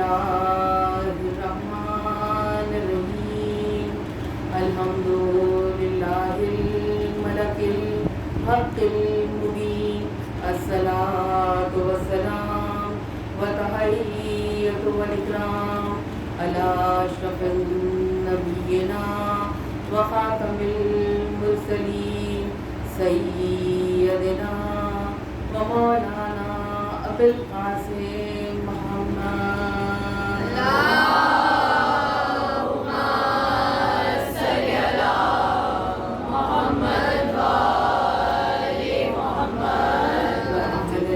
الله الرحمن الرحيم الحمد لله الملك الحق المبين الصلاة والسلام والتحية والإكرام على أشرف نبينا وخاتم المرسلين سيدنا ومولانا أبي القاسم محمد اللهم صل على محمد وآل محمد وأهل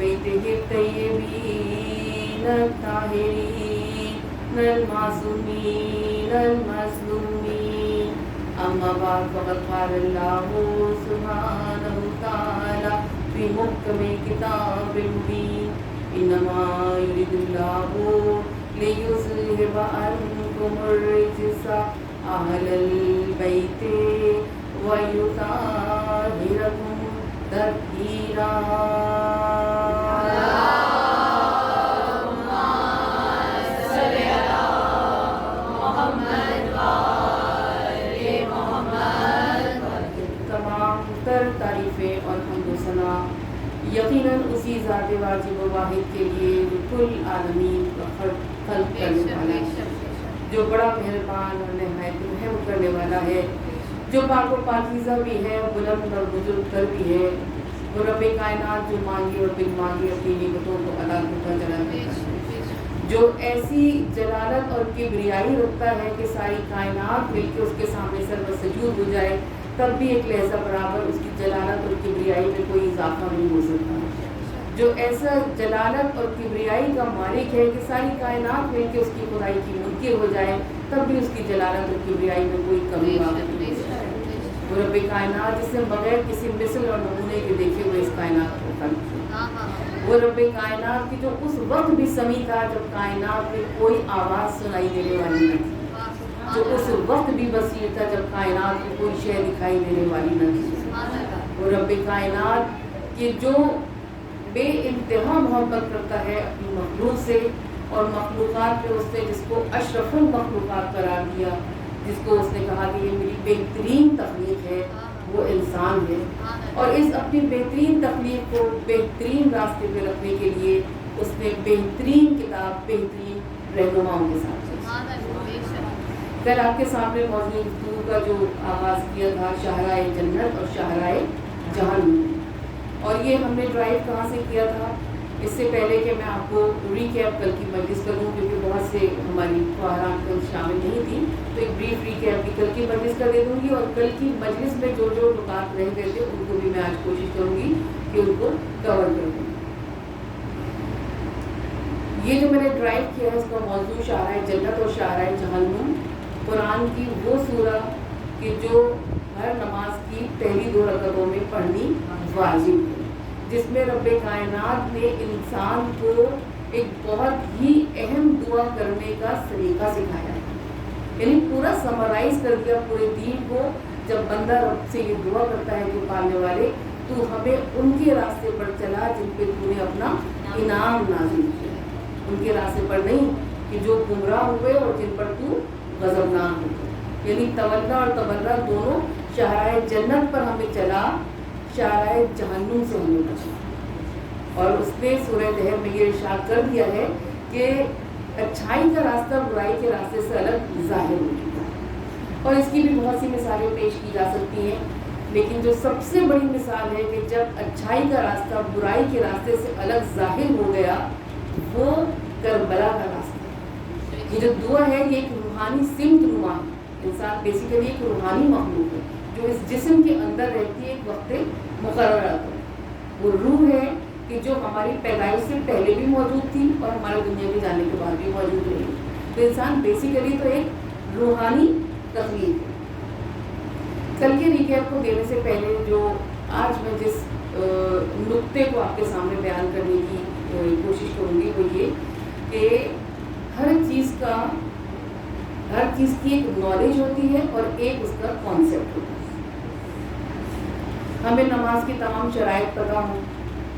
بيته الطيبين الطاهرين المعصومين المظلومين أما بعد فقد قال الله سبحانه وتعالى في محكم كتاب المبين إنما يريد الله ليذهب عنكم الرجس أهل البيت ويطهركم تطهيرا تعریفیں اور حمد و ثنا یقیناً اسی ذات واجب و واحد کے لیے جو کل عالمین کا خلق کرنے والا ہے، جو بڑا مہربان اور نہایت رحم کرنے والا ہے، جو پاک و پاکیزہ بھی ہے، بلند اور بزرگ تر بھی ہے، وہ رب کائنات جو مانگی اور بن مانگی اپنی نعمتوں کو ادا کرتا چلا جاتا ہے، جو ایسی جلالت اور کبریائی رکھتا ہے کہ ساری کائنات مل کے اس کے سامنے سر سجود ہو جائے، تب بھی ایک لہجہ برابر اس کی جلالت اور کبریائی میں کوئی اضافہ نہیں ہو سکتا، جو ایسا جلالت اور کبریائی کا مالک ہے کہ ساری کائنات مل کے اس کی خدائی کی منکر ہو جائے، تب بھی اس کی جلالت اور کبریائی میں کوئی کمی واقع نہیں ہو سکتی۔ وہ رب کائنات جس نے بغیر کسی مثل اور نمونے کے دیکھے ہوئے اس کائنات کو خلق کیا، وہ رب کائنات کی جو اس وقت بھی سمیع تھا جب کائنات میں کوئی آواز سنائی دینے والی نہ تھی، جو اس وقت بھی بصیر تھا جب کائنات کو کوئی شے دکھائی دینے والی نہ تھی، وہ رب کائنات کی جو بے انتہا محبت کرتا ہے اپنی مخلوق سے، اور مخلوقات پہ اس نے جس کو اشرف المخلوقات قرار دیا، جس کو اس نے کہا کہ یہ میری بہترین تخلیق ہے، وہ انسان ہے، اور اس اپنی بہترین تخلیق کو بہترین راستے پہ رکھنے کے لیے اس نے بہترین کتاب بہترین رہنماؤں کے ساتھ کل آپ کے سامنے موضوع گفتگو کا جو آغاز کیا تھا شاہراہ جنت اور شاہراہ جہنم، اور یہ ہم نے ڈرائیو کہاں سے کیا تھا؟ اس سے پہلے کہ میں آپ کو ریکیپ کل کی مجلس کروں، کیونکہ بہت سے ہماری خواہران کل شامل نہیں تھیں، تو ایک بریف ریکیپ بھی کل کی مجلس کر دے دوں گی، اور کل کی مجلس میں جو جو نکات رہ گئے تھے ان کو بھی میں آج کوشش کروں گی کہ ان کو کور کر دوں۔ یہ جو میں نے ڈرائیو کیا ہے اس کا موضوع شاہراہ جنت اور شاہراہ جہنم، قرآن کی وہ سورہ کہ جو ہر نماز کی پہلی 2 رکعتوں میں پڑھنی واجب ہے، جس میں رب کائنات نے انسان کو ایک بہت ہی اہم دعا کرنے کا طریقہ سکھایا ہے، یعنی پورا سمرائز کر دیا پورے دین کو۔ جب بندہ رب سے یہ دعا کرتا ہے کہ پالنے والے تو ہمیں ان کے راستے پر چلا جن پہ تو نے اپنا انعام نازل کیا، ان کے راستے پر نہیں کہ جو گمراہ ہوئے اور جن پر تو غضبناک ہو، یعنی تولا اور تبرہ دونوں شاہراہ جنت پر ہمیں چلا، شاہراہ جہنم سے ہمیں بچا۔ اور اس نے سورہ دہر میں یہ ارشاد کر دیا ہے کہ اچھائی کا راستہ برائی کے راستے سے الگ ظاہر ہو چکا ہے، اور اس کی بھی بہت سی مثالیں پیش کی جا سکتی ہیں، لیکن جو سب سے بڑی مثال ہے کہ جب اچھائی کا راستہ برائی کے راستے سے الگ ظاہر ہو گیا، وہ کربلا کا راستہ ہے۔ یہ جو دعا ہے یہ ایک روحانی سمت نما ہے، انسان بیسیکلی ایک روحانی مخلوق ہے جو اس جسم کے اندر رہتی ہے ایک وقت مقررہ پر، وہ روح ہے کہ جو ہماری پیدائش سے پہلے بھی موجود تھی اور ہمارے دنیا میں جانے کے بعد بھی موجود رہی، تو انسان بیسیکلی تو ایک روحانی تخلیق ہے۔ کل کے ریکیپ کو دینے سے پہلے جو آج میں جس نقطے کو آپ کے سامنے بیان کرنے کی کوشش کروں گی وہ یہ کہ ہر چیز کی ایک نالج ہوتی ہے اور ایک اس کا کانسیپٹ ہوتا ہے۔ ہمیں نماز کی تمام شرائط پتہ ہوں،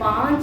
5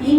3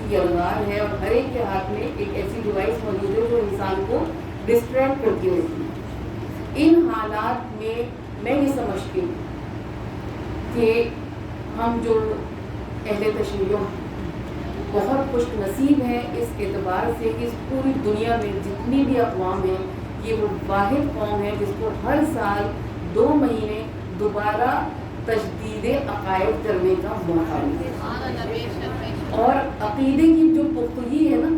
کی الغار ہے اور ہر ایک کے ہاتھ میں ایک ایسی ڈیوائس موجود ہے جو انسان کو ڈسٹریکٹ کرتی رہتی ہے. ان حالات میں یہ سمجھتی ہوں کہ ہم جو اہل تشیع بہت خوش نصیب ہیں اس اعتبار سے کہ اس پوری دنیا میں جتنی بھی اقوام ہیں یہ وہ واحد قوم ہے جس کو ہر سال 2 مہینے دوبارہ تجدید عقائد کرنے کا موقع ملتا ہے. اور عقیدے کی جو پختگی ہے نا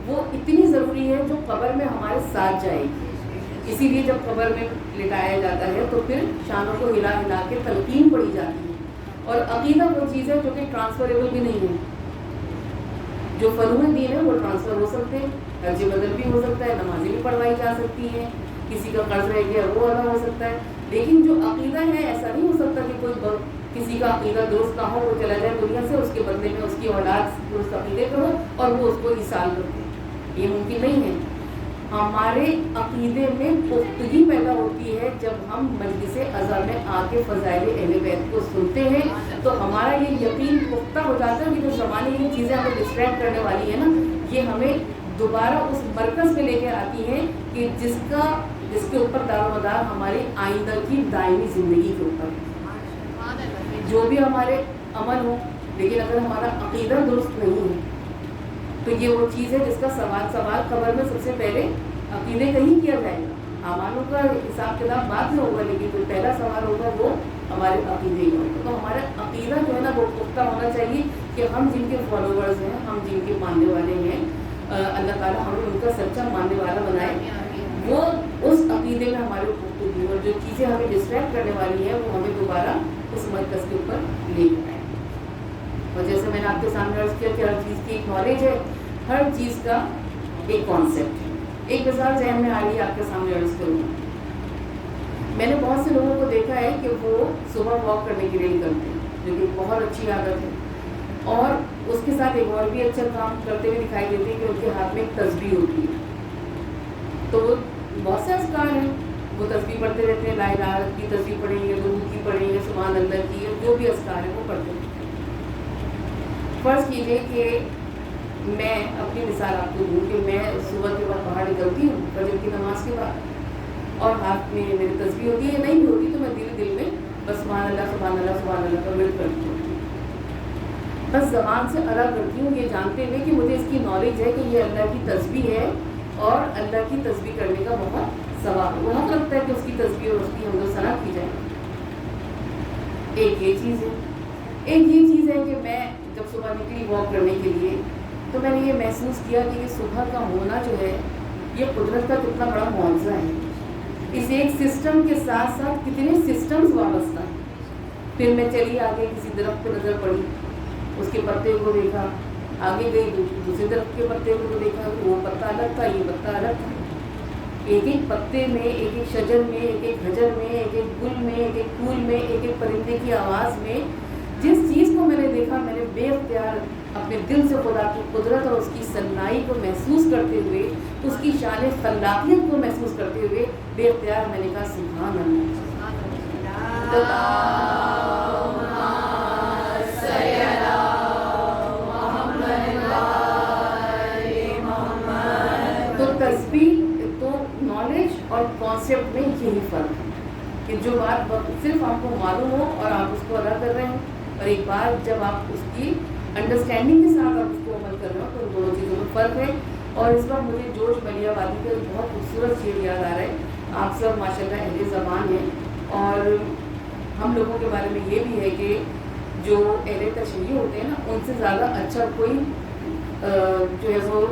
وہ اتنی ضروری ہے جو قبر میں ہمارے ساتھ جائے گی. اسی لیے جب قبر میں لٹایا جاتا ہے تو پھر شانوں کو ہلا ہلا کے تلقین پڑھی جاتی ہے. اور عقیدہ وہ چیز ہے جو کہ ٹرانسفریبل بھی نہیں ہے. جو فروع دین ہے وہ ٹرانسفر ہو سکتے ہیں, حج بدل بھی ہو سکتا ہے, نمازیں بھی پڑھوائی جا سکتی ہیں, کسی کا قرض رہ گیا وہ ادا ہو سکتا ہے. لیکن جو عقیدہ ہے ایسا نہیں ہو سکتا کہ کوئی کسی کا عقیدہ درست نہ ہو وہ چلا جائے دنیا سے, اس کے بدلے میں اس کی اولاد درست عقیدے کا ہو اور وہ اس کو ایصال کرتے. یہ ممکن نہیں ہے. ہمارے عقیدے میں پختگی پیدا ہوتی ہے جب ہم مجلس عزا میں آ کے فضائل اہل بیت کو سنتے ہیں تو ہمارا یہ یقین پختہ ہو جاتا ہے کہ جو زمانے یہ چیزیں ہمیں ڈسٹریکٹ کرنے والی ہیں نا یہ ہمیں دوبارہ اس مرکز پہ لے کے آتی ہیں کہ جس کے اوپر دار و مدار ہماری آئندہ کی دائمی زندگی کے اوپر ہے. جو بھی ہمارے عمل ہوں لیکن اگر ہمارا عقیدہ درست نہیں ہے تو یہ وہ چیز ہے جس کا سوال قبر میں سب سے پہلے عقیدے کا ہی کیا جائے گا. اعمالوں کا حساب کتاب بعد میں ہوگا لیکن جو پہلا سوال ہوگا وہ ہمارے عقیدے ہی ہوگا. تو ہمارا عقیدہ جو ہے نا وہ پختہ ہونا چاہیے کہ ہم جن کے فالوورز ہیں, ہم جن کے ماننے والے ہیں, اللہ تعالیٰ ہمیں ان کا سچا ماننے والا بنائے. وہ اس عقیدے میں ہمارے پختگی اور جو چیزیں ہمیں ڈسٹریکٹ کرنے والی ہیں وہ ہمیں دوبارہ اس مرکز کے اوپر لے کے آئے. اور جیسے میں نے آپ کے سامنے عرض کیا کہ ہر چیز کی ایک نالج ہے, ہر چیز کا ایک کانسیپٹ ہے. ایک مثال ذہن میں آ رہی ہے آپ کے سامنے عرض کروں گا. میں نے بہت سے لوگوں کو دیکھا ہے کہ وہ صبح واک کرنے کے لیے نکلتے ہیں جو کہ بہت اچھی عادت ہے, اور اس کے ساتھ ایک اور بھی اچھا کام کرتے ہوئے دکھائی دیتے ہیں کہ ان کے ہاتھ میں ایک تسبیح ہوتی ہے. تو وہ بہت سے اذکار ہیں, وہ تسبیح پڑھتے رہتے ہیں, لا الہ کی تسبیح پڑھیں گے, درود کی پڑھیں گے, سبحان اللہ کی, جو بھی اذکار ہیں وہ پڑھتے ہیں. فرض کیجئے کہ میں اپنی مثال آپ کو دوں کہ میں صبح کے بعد باہر نکلتی ہوں فجر کی نماز کے بعد, اور ہاتھ میں میری تسبیح ہوتی ہے, نہیں بھی ہوتی تو میں دل میں بس سبحان اللہ سبحان اللہ سبحان اللہ کا ورد کرتی ہوں. بس زبان سے ادا کرتی ہوں یہ جانتے ہوئے کہ مجھے اس کی نالج ہے کہ یہ اللہ کی تسبیح ہے اور اللہ کی تسبیح کرنے کا بہت ثواب ہے. وہ حق لگتا ہے کہ اس کی تسبیح اور اس کی حمد و ثنا کی جائے. ایک یہ چیز ہے. ایک یہ چیز ہے کہ میں جب صبح نکلی واک کرنے کے لیے تو میں نے یہ محسوس کیا کہ یہ صبح کا ہونا جو ہے یہ قدرت کا کتنا بڑا معاوضہ ہے. اس ایک سسٹم کے ساتھ ساتھ کتنے سسٹمز وابستہ ہیں. پھر میں چلی آگے کسی درخت پہ نظر پڑی, اس کے پتے کو دیکھا, آگے گئی دوسرے درخت کے پتے کو دیکھا, وہ پتا الگ تھا, یہ پتا الگ تھا. ایک ایک پتے میں, ایک ایک شجر میں, ایک ایک حجر میں, ایک ایک گل میں, ایک ایک پھول میں, ایک ایک پرندے کی آواز میں جس چیز کو میں نے دیکھا میں نے بے اختیار اپنے دل سے خدا کی قدرت اور اس کی صنعائی کو محسوس کرتے ہوئے, اس کی شان خلاقیت کو محسوس کرتے ہوئے بے اختیار میں نے کہا سبحان اللہ. تو تسبیح تو نالج اور کانسیپٹ میں یہی فرق ہے کہ جو بات صرف آپ کو معلوم ہو اور آپ اس کو ادا کر رہے ہیں, اور ایک بار جب آپ اس کی انڈرسٹینڈنگ کے ساتھ آپ اس کو عمل کر رہے ہو تو ان دونوں چیزوں میں فرق ہے. اور اس وقت مجھے جوش ملیہ وادی کا بہت خوبصورت شعر یاد آ رہا ہے. آپ سب ماشاء اللہ اہل زبان ہیں اور ہم لوگوں کے بارے میں یہ بھی ہے کہ جو اہل تشیع ہوتے ہیں نا ان سے زیادہ اچھا کوئی جو ہے وہ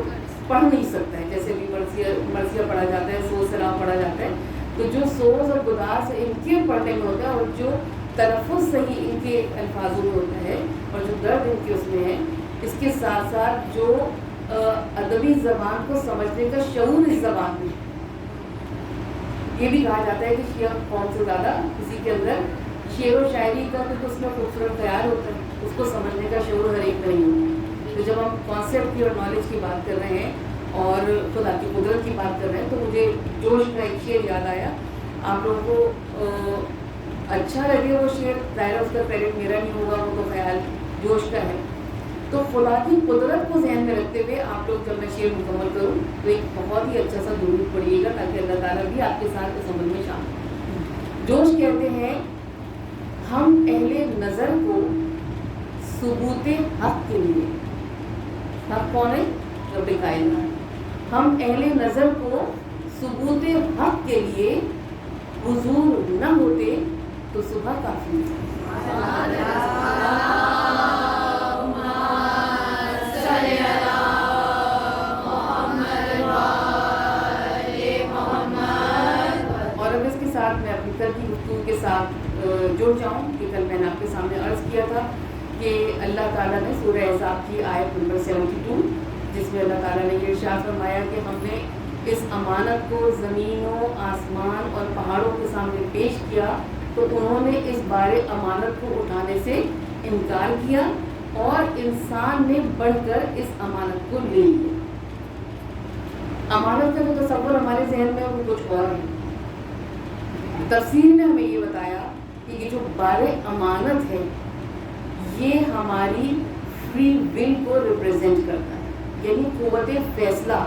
پڑھ نہیں سکتا ہے. جیسے بھی مرثیہ پڑھا جاتا ہے, سوز سلام پڑھا جاتا ہے, تو جو سوز اور گداز ان کے پڑھنے میں ہوتا ہے اور جو تلفظ صحیح ان کے الفاظوں میں ہوتا ہے اور جو درد ان کے اس میں ہے, اس کے ساتھ ساتھ جو ادبی زبان کو سمجھنے کا شعور اس زبان میں. یہ بھی کہا جاتا ہے کہ شیعہ قوم سے زیادہ کسی کے اندر شعر و شاعری کا تو اس میں خوبصورت خیال ہوتا ہے, اس کو سمجھنے کا شعور ہر ایک نہیں ہوتا. تو جب ہم کانسیپٹ کی اور نالج کی بات کر رہے ہیں اور خدا کی قدرت کی بات کر رہے ہیں تو مجھے جوش کا ایک شعر یاد آیا. آپ لوگوں کو اچھا لگے وہ شعر, ظاہر اس کا کریڈٹ میرا نہیں ہوگا, وہ تو خیال جوش کا ہے. تو خدا کی قدرت کو ذہن میں رکھتے ہوئے آپ لوگ جب میں شعر مکمل کروں تو ایک بہت ہی اچھا سا درود پڑھیے گا تاکہ اللہ تعالیٰ بھی آپ کے ساتھ اس عمل میں شامل ہو۔ جوش کہتے ہیں ہم اہل نظر کو ثبوت حق کے لیے، حق کون ہے؟ رب کائنات، ہم اہل نظر کو ثبوت حق کے لیے حضور نہ ہوتے تو صبح کافی ہے۔ میں اپنی کل کی گفتگو کے ساتھ جڑ جاؤں کہ کل میں نے آپ کے سامنے عرض کیا تھا کہ اللہ تعالیٰ نے سورہ احزاب کی آیت نمبر 72 جس میں اللہ تعالیٰ نے یہ ارشاد فرمایا کہ ہم نے اس امانت کو زمینوں، آسمان اور پہاڑوں کے سامنے پیش کیا تو انہوں نے اس بار امانت کو اٹھانے سے انکار کیا اور انسان نے بڑھ کر اس امانت کو لے لیا۔ امانت کا جو تصور ہمارے ذہن میں وہ کچھ اور ہے۔ تفسیر نے ہمیں یہ بتایا کہ یہ جو بار امانت ہے یہ ہماری فری ول کو ریپرزینٹ کرتا ہے، یعنی قوت فیصلہ،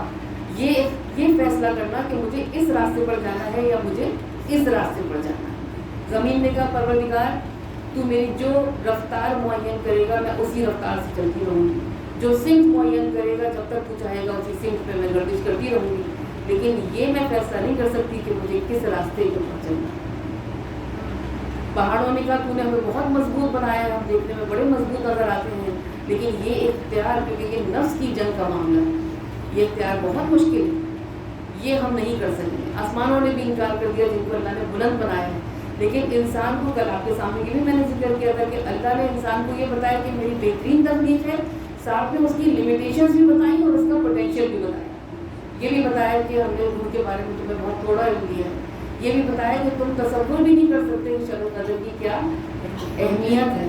یہ فیصلہ کرنا کہ مجھے اس راستے پر جانا ہے یا مجھے اس راستے پر جانا ہے۔ زمین نے کہا پروردگار تو میری جو رفتار معین کرے گا میں اسی رفتار سے چلتی رہوں گی، جو سمت معین کرے گا جب تک تو چاہے گا اسی سمت پہ میں گردش کرتی رہوں گی، لیکن یہ میں فیصلہ نہیں کر سکتی کہ مجھے کس راستے کے اوپر چلنا ہے۔ پہاڑوں نے کہا تو نے ہمیں بہت مضبوط بنایا ہے، ہم دیکھنے میں بڑے مضبوط نظر آتے ہیں، لیکن یہ اختیار، کیونکہ یہ نفس کی جنگ کا معاملہ ہے، یہ اختیار بہت مشکل ہے، یہ ہم نہیں کر سکتے۔ آسمانوں نے بھی انکار کر دیا جن کو اللہ نے بلند بنایا ہے، لیکن انسان کو کل آپ کے سامنے یہ بھی میں نے ذکر کیا تھا کہ اللہ نے انسان کو یہ بتایا کہ میری بہترین تخلیق ہے، ساتھ میں اس کی لمیٹیشنز بھی بتائیں اور اس کا پوٹینشیل بھی بتایا۔ یہ بھی بتایا کہ ہم نے روح کے بارے میں تمہیں بہت تھوڑا علم دیا ہے، یہ بھی بتایا کہ تم تصور بھی نہیں کر سکتے کہ شب و قدر کی کیا اہمیت ہے،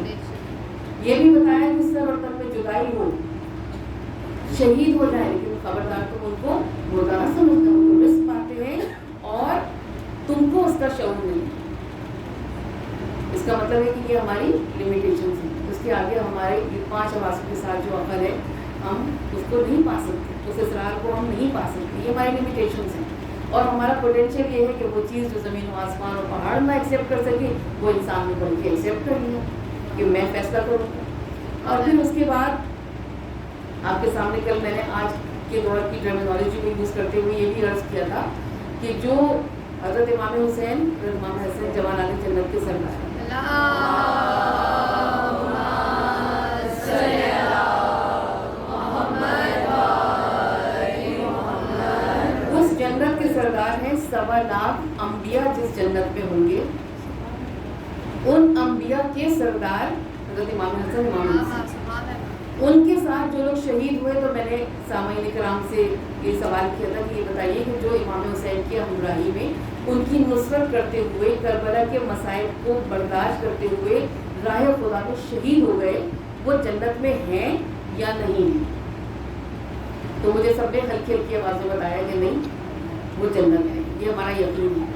یہ بھی بتایا کہ سر اور تن میں جدائی ہو، شہید ہو جائے لیکن خبردار تم ان کو مردہ نہ سمجھنا، ان کو رزق پاتے ہیں اور تم کو اس کا شعور نہیں۔ اس کا مطلب ہے کہ یہ ہماری لمیٹیشنز ہیں، اس کے آگے ہمارے 5 حواسوں کے ساتھ جو عقل ہے ہم اس کو نہیں پا سکتے، اس اسرار کو ہم نہیں پا سکتے، یہ ہماری لمیٹیشنز ہیں۔ اور ہمارا پوٹینشیل یہ ہے کہ وہ چیز جو زمین و آسمان اور پہاڑ نہ ایکسیپٹ کر سکے وہ انسان نے بڑھ کے ایکسیپٹ کر لیا کہ میں فیصلہ کروں گا۔ اور پھر اس کے بعد آپ کے سامنے کل میں نے آج کے دور کی ٹرمینالوجی کو یوز کرتے ہوئے یہ بھی عرض کیا تھا کہ جو حضرت امام حسین، امام حسین جوانان جنت کے سردار، جنت کے سردار ہیں 1.25 لاکھ انبیاء جس جنت میں ہوں گے، ان انبیاء کے سردار حضرت امام حسن، امام حسین، ان کے ساتھ جو لوگ شہید ہوئے، تو میں نے سامعین کرام سے یہ سوال کیا تھا کہ یہ بتائیے کہ جو امام حسین کی ہمراہی میں ان کی نصرت کرتے ہوئے کربلا کے مصائب کو برداشت کرتے ہوئے راہ خدا میں شہید ہو گئے، وہ جنت میں ہیں یا نہیں ہیں؟ تو مجھے سب نے ہلکی ہلکی آواز میں بتایا کہ نہیں، وہ جنت ہے، یہ ہمارا یقین ہے۔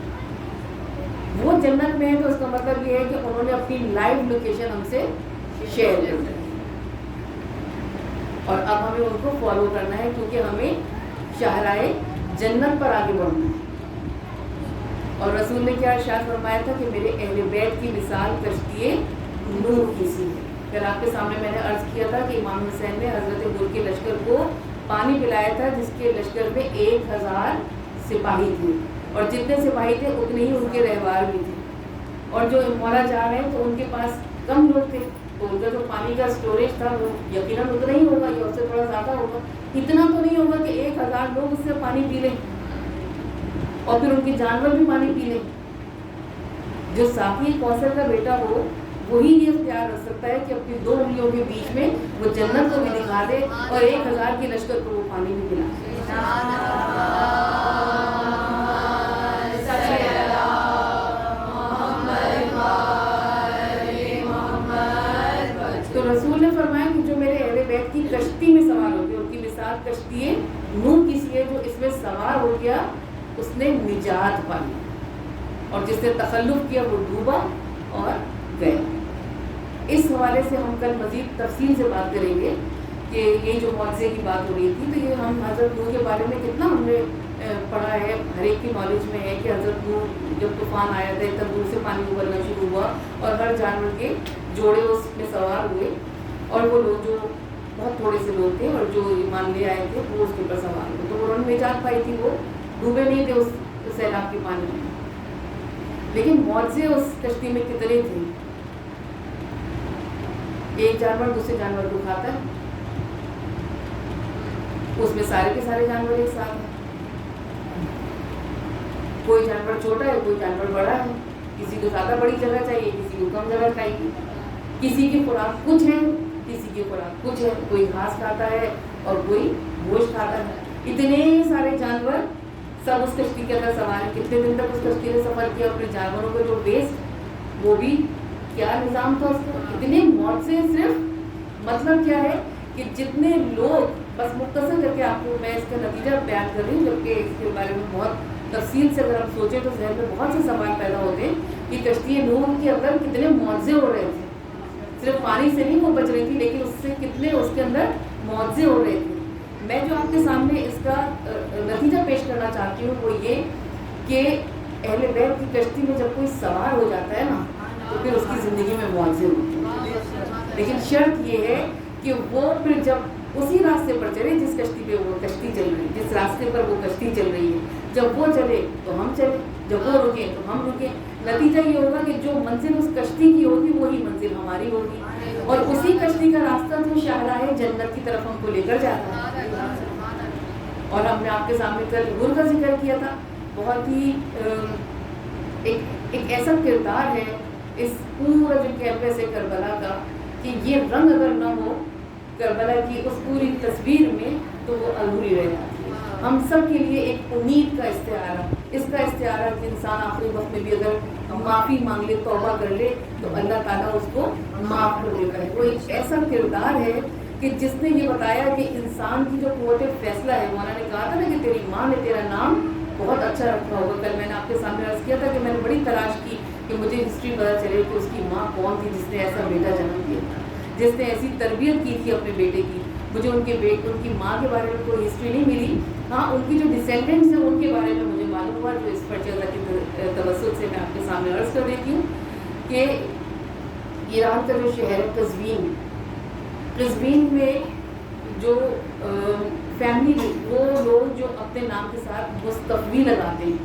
وہ جنت میں ہے تو اس کا مطلب یہ ہے کہ انہوں نے اپنی لائیو لوکیشن ہم سے شیئر کر دی اور اب ہمیں ان کو فالو کرنا ہے کیونکہ ہمیں شاہراہ جنت پر آگے بڑھنا ہے۔ اور رسول نے کیا ارشاد فرمایا تھا کہ میرے اہل بیت کی مثال کشتی نوح کی سی ہے۔ پھر آپ کے سامنے میں نے عرض کیا تھا کہ امام حسین نے حضرت حور کے لشکر کو پانی پلایا تھا جس کے لشکر میں 1000 سپاہی تھے، اور جتنے سپاہی تھے اتنے ہی ان کے رہوار بھی تھے، اور جو مولا جا رہے ہیں تو ان کے پاس کم لوگ تھے، تو ان کا جو پانی کا اسٹوریج تھا وہ یقیناً اتنا ہی ہوگا یا اس سے تھوڑا زیادہ ہوگا، اتنا تو نہیں ہوگا کہ 1000 لوگ اس سے پانی پی لیں اور پھر ان کے جانور بھی پانی پی لیں۔ جو ساقی کوثر کا بیٹا ہو وہی یہ اختیار رکھ سکتا ہے کہ اپنی 2 انگلیوں کے بیچ میں وہ جنت کو بھی دکھا دے اور 1000 کے لشکر کو وہ پانی بھی پلا دے۔ تو رسول نے فرمایا کہ جو میرے اہل بیت کی کشتی میں سوار ہو گیا، ان کی مثال کشتی نوح کی سی ہے، جو اس میں سوار ہو گیا اس نے نجات پائی، اور جس نے تخلف کیا وہ ڈوبا اور گیا۔ اس حوالے سے ہم کل مزید تفصیل سے بات کریں گے کہ یہ جو معجزے کی بات ہو رہی تھی، تو یہ ہم حضرت نوح کے بارے میں کتنا ہم نے پڑھا ہے، ہر ایک کی نالج میں ہے کہ حضرت نوح جب طوفان آیا تھا تندور سے پانی ابلنا شروع ہوا اور ہر جانور کے جوڑے اس میں سوار ہوئے، اور وہ لوگ جو بہت تھوڑے سے لوگ تھے اور جو ایمان لے آئے تھے وہ اس کے اوپر سوار ہوئے، تو انہوں نے نجات پائی تھی، وہ ڈوبے نہیں تھے اس سیلاب کے پانی میں۔ لیکن معجزے اس کشتی میں کتنے تھے؟ ایک جانور دوسرے جانور کو کھاتا ہے، اس میں سارے کے سارے جانور ایک ساتھ ہیں، کوئی جانور چھوٹا ہے کوئی جانور بڑا ہے، کسی کو زیادہ بڑی جگہ چاہیے کسی کو کم جگہ چاہیے، کسی کی خوراک کچھ ہے کسی کی خوراک کچھ ہے، کوئی گھاس کھاتا ہے اور کوئی گوشت کھاتا ہے، اتنے سارے جانور سب اس کشتی کے اندر سوار ہیں۔ کتنے دن تک اس کشتی نے سفر کیا، اپنے جانوروں کا جو ویسٹ وہ بھی کیا نظام تھا اس کا، اتنے موت سے صرف مطلب کیا ہے کہ جتنے لوگ، بس مختصر کر کے آپ کو میں اس کا نتیجہ بیان کر رہی ہوں، جبکہ اس کے بارے میں بہت تفصیل سے اگر ہم سوچیں تو ذہن میں بہت سے سوال پیدا ہوتے ہیں کہ کشتی نوح کے اندر کتنے معجزے ہو رہے تھے، صرف پانی سے نہیں وہ بچ رہی تھی لیکن اس سے کتنے اس کے اندر معجزے ہو رہے تھے۔ میں جو آپ کے سامنے اس کا نتیجہ پیش کرنا چاہتی ہوں وہ یہ کہ اہل بیت کی کشتی میں جب کوئی سوار ہو جاتا ہے نا تو پھر اس کی زندگی میں معجزے ہوتے ہیں، لیکن شرط یہ ہے کہ وہ پھر جب اسی راستے پر چلے جس کشتی پہ وہ کشتی چل رہی ہے، جس راستے پر وہ کشتی چل رہی ہے، جب وہ چلے تو ہم چلیں، جب وہ رکیں تو ہم رکیں، نتیجہ یہ ہوگا کہ جو منزل اس کشتی کی ہوگی وہی منزل ہماری ہوگی، اور اسی کشتی کا راستہ جو شاہراہ جنت کی طرف ہم کو لے کر جاتا ہے۔ اور ہم نے آپ کے سامنے کل حور کا ذکر کیا تھا، بہت ہی ایک ایسا کردار ہے اس پورا جو کیمپس ہے کربلا کا کہ یہ رنگ اگر نہ ہو کربلا کی اس پوری تصویر میں تو وہ ادھوری رہ جاتی ہے۔ ہم سب کے لیے ایک امید کا استعارہ، اس کا استعارہ کہ انسان آخری وقت میں بھی اگر معافی مانگ لے، توبہ کر لے تو اللہ تعالیٰ اس کو معاف کر دیتا ہے۔ وہ ایک ایسا کردار ہے کہ جس نے یہ بتایا کہ انسان کی جو قوت فیصلہ ہے، مولانا نے کہا تھا نا کہ تیری ماں نے تیرا نام بہت اچھا رکھا ہوگا، کل میں نے آپ کے سامنے عرض کیا تھا کہ میں نے بڑی تلاش کی کہ مجھے ہسٹری پتا چلے کہ اس کی ماں کون تھی جس نے ایسا بیٹا جنم دیا تھا، جس نے ایسی تربیت کی تھی اپنے بیٹے کی۔ مجھے ان کی ماں کے بارے میں کوئی ہسٹری نہیں ملی، ہاں ان کی جو ڈسینڈنٹس ہیں ان کے بارے میں مجھے معلوم ہوا، جو اس پرچہ کے توسط سے میں آپ کے سامنے عرض کر دیتی ہوں کہ ایران کا جو شہر ہے قزوین میں جو فیملی، وہ لوگ جو اپنے نام کے ساتھ مستقبی لگاتے ہیں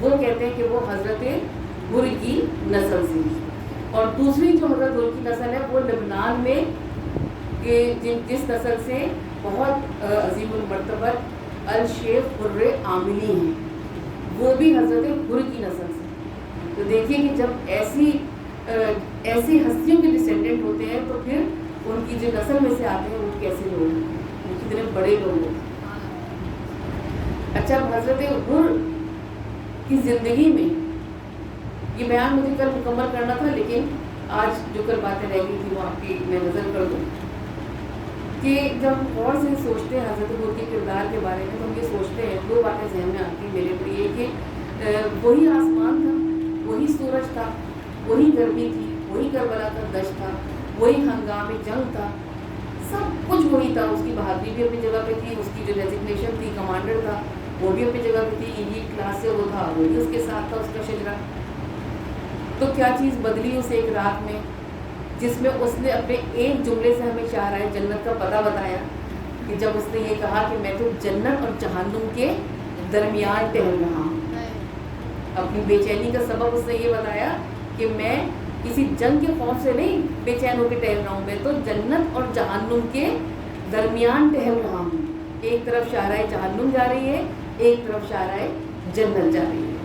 وہ کہتے ہیں کہ وہ حضرت حر کی نسل سے، اور دوسری جو حضرت حر کی نسل ہے وہ لبنان میں جس نسل سے بہت عظیم المرتبت الشیخ حر عاملی ہیں، وہ بھی حضرت حر کی نسل سے۔ تو دیکھیے کہ جب ایسی ہستیوں کے ڈسینڈنٹ ہوتے ہیں تو پھر ان کی جو نسل میں سے آتے ہیں وہ کیسے لوگ ہیں، کتنے بڑے لوگ ہیں۔ اچھا، حضرت حر کی زندگی میں یہ بیان مجھے کل مکمل کرنا تھا، لیکن آج جو کل باتیں رہ گئی تھی وہ آپ کی میں نظر کر دوں کہ جب غور سے سوچتے ہیں حضرت حر کے کردار کے بارے میں تو ہم یہ سوچتے ہیں، دو باتیں ذہن میں آتی ہیں میرے کو، یہ کہ وہی آسمان تھا، وہی سورج تھا، وہی گرمی تھی، وہی کربلا کا دشت تھا، وہی ہنگام جنگ تھا، سب کچھ وہی تھا۔ اس کی بہادری بھی اپنی جگہ پہ تھی، اس کی جو ڈیزگنیشن تھی کمانڈر تھا وہ بھی اپنی جگہ پہ تھی، ایلیٹ کلاس سے وہ تھا وہ بھی اس کے ساتھ تھا، اس کا شجرا۔ تو کیا چیز بدلی اس ایک رات میں جس میں اس نے اپنے ایک جملے سے ہمیں شاہراہ جنت کا پتہ بتایا کہ جب اس نے یہ کہا کہ میں تو جنت اور جہنم کے درمیان ٹہل رہا ہوں، اپنی بے چینی کا سبب اس نے یہ بتایا کہ میں کسی جنگ کے خوف سے نہیں بے چین ہو کے ٹہل رہا ہوں، میں تو جنت اور جہنم کے درمیان ٹہل رہا ہوں، ایک طرف شاہراہ جہنم جا رہی ہے، ایک طرف شاہراہ جنت جا رہی ہے۔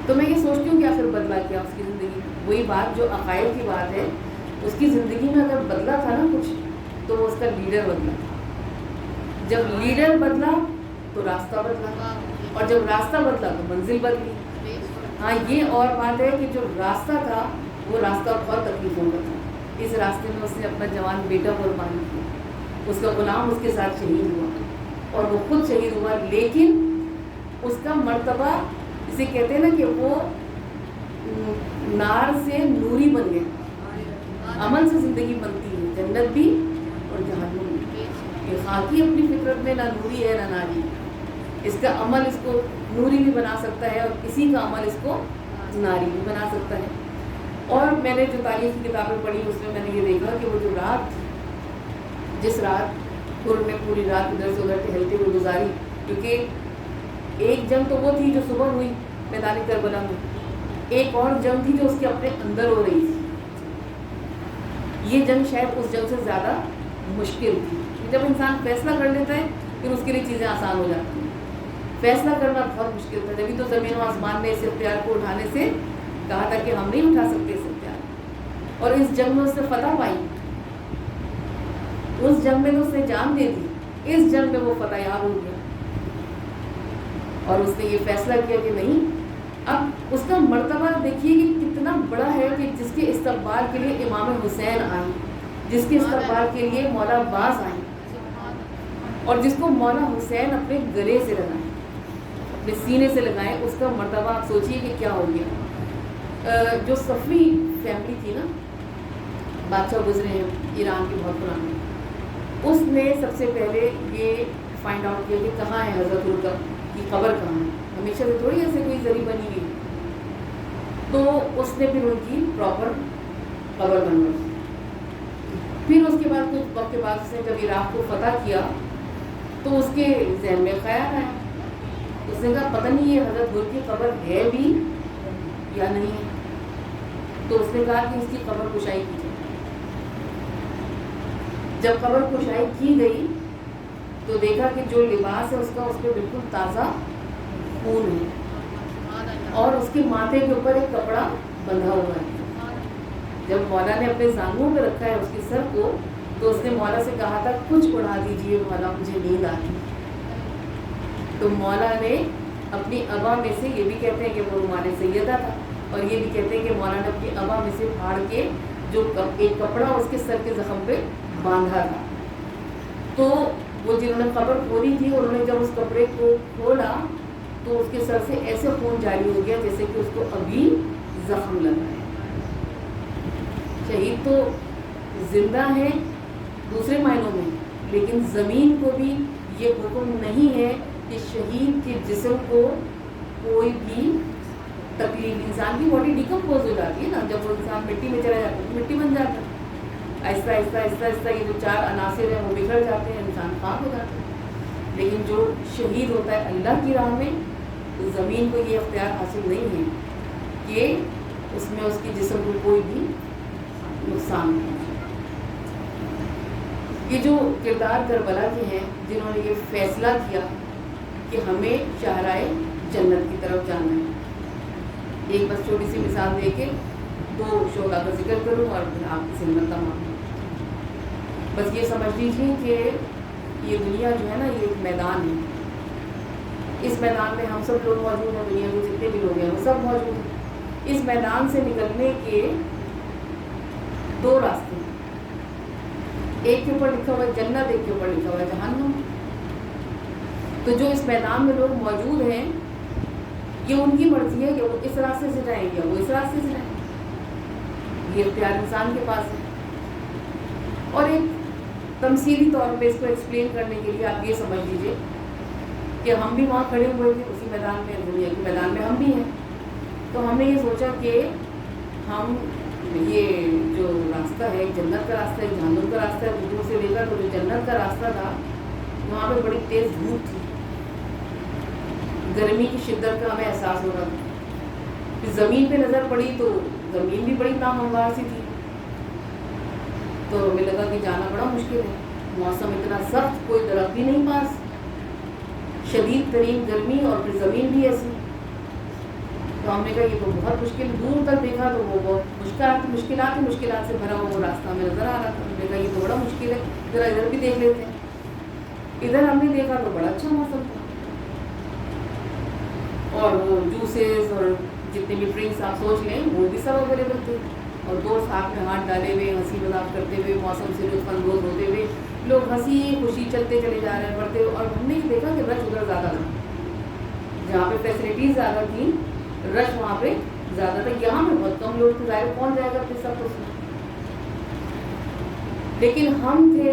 تو میں یہ سوچتی ہوں کہ آخر بدلا کیا اس کی زندگی، وہی بات جو عقائد کی بات ہے، اس کی زندگی میں اگر بدلا تھا نا کچھ تو وہ اس کا لیڈر بدلا تھا، جب لیڈر بدلا تو راستہ بدلا، اور جب راستہ بدلا تو منزل بدلی۔ ہاں یہ اور بات ہے کہ جو راستہ تھا وہ راستہ بہت تکلیفوں کا تھا، اس راستے میں اس نے اپنا جوان بیٹا قربان کیا، اس کا غلام اس کے ساتھ شہید ہوا اور وہ خود شہید ہوا، لیکن اس کا مرتبہ اسے کہتے ہیں نا کہ وہ نار سے نوری بن گیا، عمل سے زندگی بنتی ہے، جنت بھی اور اور جہنم میں. کہ خاکی اپنی فطرت میں نہ نوری ہے نہ ناری. اس کا عمل اس کو نوری بھی بنا سکتا ہے اور اسی کا عمل اس کو ناری بھی بنا سکتا ہے. اور میں نے جو تاریخ کی کتابیں پڑھی اس میں نے یہ دیکھا کہ وہ جو رات, جس رات حر نے پوری رات ادھر سے ادھر ٹہلتے ہوئے گزاری, کیونکہ ایک جنگ تو وہ تھی جو صبح ہوئی میدان کربلا میں, ایک اور جنگ تھی جو اس کے اپنے اندر ہو رہی تھی. یہ جنگ شاید اس جنگ سے زیادہ مشکل تھی. جب انسان فیصلہ کر لیتا ہے پھر اس کے لیے چیزیں آسان ہو جاتی ہیں. فیصلہ کرنا بہت مشکل تھا, جبھی تو زمین و آسمان نے اس اختیار کو اٹھانے سے کہا تھا کہ ہم نہیں اٹھا سکتے اس اختیار. اور اس جنگ میں اس نے فتح پائی, اس جنگ میں تو اس نے جان دے دی, اس جنگ میں وہ فتح یاب ہو گیا. اور اس نے یہ فیصلہ کیا کہ نہیں, اب اس کا مرتبہ دیکھیے کہ کتنا بڑا ہے کہ جس کے استقبال کے لیے امام حسین آئے, جس کے استقبال کے لیے مولا عباس آئے, اور جس کو مولا حسین اپنے گلے سے لگائیں, اپنے سینے سے لگائیں. اس کا مرتبہ آپ سوچئے کہ کیا ہو گیا. جو صفوی فیملی تھی نا, بادشاہ گزرے ہیں ایران کے بہت پرانے, اس نے سب سے پہلے یہ فائنڈ آؤٹ کیا کہ کہاں ہے حضرت حر کی قبر کہاں ہے. ہمیشہ سے تھوڑی ایسے کوئی ذریعہ بنی ہوئی, تو اس نے پھر ان کی پراپر قبر بنوائی. پھر اس کے بعد کچھ وقت کے بعد اس نے جب عراق کو فتح کیا تو اس کے ذہن میں خیال آیا, اس نے کہا پتہ نہیں یہ حضرت حر کی قبر ہے بھی یا نہیں ہے. تو اس نے کہا کہ اس کی قبر کشائی کی جائے. جب قبر کشائی کی گئی تو دیکھا کہ جو لباس ہے اس کا, اس پہ بالکل تازہ خون ہے, اور اس کے ماتھے کے اوپر ایک کپڑا بندھا ہوا ہے. جب مولا نے اپنے زانگوں پہ رکھا ہے اس کے سر کو, تو اس نے مولا سے کہا تھا کچھ اڑا دیجئے مولا, مجھے نیند آتی. تو مولا نے اپنی ابا میں سے, یہ بھی کہتے ہیں کہ وہ رومان سیدہ تھا, اور یہ بھی کہتے ہیں کہ مولا نے اپنی ابا میں سے پھاڑ کے جو ایک کپڑا اس کے سر کے زخم پہ باندھا تھا. تو وہ جنہوں نے قبر کھولی تھی, انہوں نے جب اس کپڑے کو کھولا تو اس کے سر سے ایسے خون جاری ہو گیا جیسے کہ اس کو ابھی زخم لگا ہے. شہید تو زندہ ہے دوسرے معنوں میں, لیکن زمین کو بھی یہ حکم نہیں ہے کہ شہید کے جسم کو کوئی بھی تکلیف. انسان کی باڈی ڈیکمپوز ہو جاتی ہے نا, جب وہ انسان مٹی میں چلا جاتا ہے تو مٹی بن جاتا ہے. آہستہ آہستہ آہستہ آہستہ یہ جو چار عناصر ہیں وہ بگڑ جاتے ہیں, انسان خاک ہو جاتا ہے. لیکن جو شہید ہوتا ہے اللہ کی راہ میں, تو زمین کو یہ اختیار حاصل نہیں ہے کہ اس میں اس کے جسم کو کوئی بھی نقصان نہیں. یہ جو کردار کربلا کے ہیں جنہوں نے یہ فیصلہ کیا کہ ہمیں شاہراہ جنت کی طرف جانا ہے. ایک بس چھوٹی سی مثال دے کے 2 شہداء کا ذکر کروں اور پھر آپ کی سمت کا مانوں. بس یہ سمجھ لیجیے کہ یہ دنیا جو ہے نا, یہ ایک میدان ہے. اس میدان میں ہم سب لوگ موجود ہیں, دنیا کے جتنے بھی لوگ ہیں وہ سب موجود ہیں. اس میدان سے نکلنے کے 2 راستے ہیں. ایک کے اوپر لکھا ہوا ہے جنت, ایک کے اوپر لکھا ہوا ہے جہنم. تو جو اس میدان میں لوگ موجود ہیں, یہ ان کی مرضی ہے کہ وہ اس راستے سے جائیں یا وہ اس راستے سے جائیں. یہ اختیار انسان کے پاس ہے. اور ایک تمثیلی طور پہ اس کو ایکسپلین کرنے کے لیے آپ یہ سمجھ لیجیے کہ ہم بھی وہاں کھڑے ہوئے تھے اسی میدان میں, دنیا کے میدان میں ہم بھی ہیں. تو ہم نے یہ سوچا کہ ہم یہ جو راستہ ہے, جنت کا راستہ ہے, جہنم کا راستہ ہے, دور سے دیکھا تو جو جنت کا راستہ تھا وہاں پہ بڑی تیز دھوپ تھی, گرمی کی شدت کا ہمیں احساس ہو رہا تھا. پھر زمین پہ نظر پڑی تو زمین بھی بڑی ناہموار سی تھی. تو ہمیں لگا کہ جانا بڑا مشکل ہے, موسم اتنا سخت, کوئی درخت بھی نہیں پاس, شدید ترین گرمی, اور پھر زمین بھی ایسی. تو ہم نے کہا یہ تو بہت مشکل. دور تک دیکھا تو وہ بہت مشکلات سے بھرا ہوا وہ راستہ ہمیں نظر آ رہا تھا. ہم نے کہا یہ تو بڑا مشکل ہے, ذرا ادھر بھی دیکھ لیتے ہیں. ادھر ہم نے دیکھا تو بڑا اچھا موسم تھا, اور وہ جوسز اور جتنے بھی ڈرنکس آپ سوچ لیں وہ بھی سب اویلیبل تھے. اور دوست ہاتھ میں ہاتھ ڈالے ہوئے, ہنسی مذاق کرتے ہوئے, موسم سے لطف اندوز ہوتے ہوئے لوگ ہنسی خوشی چلتے چلے جا رہے ہیں, بڑھتے ہوئے. اور ہم نے یہ دیکھا کہ رش ادھر زیادہ تھا, جہاں پہ فیسلٹیز زیادہ تھیں رش وہاں پہ زیادہ تھا. یہاں پہ بہت کم لوگ تھے, ظاہر کون جائے گا پھر سب کچھ. لیکن ہم تھے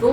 2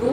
2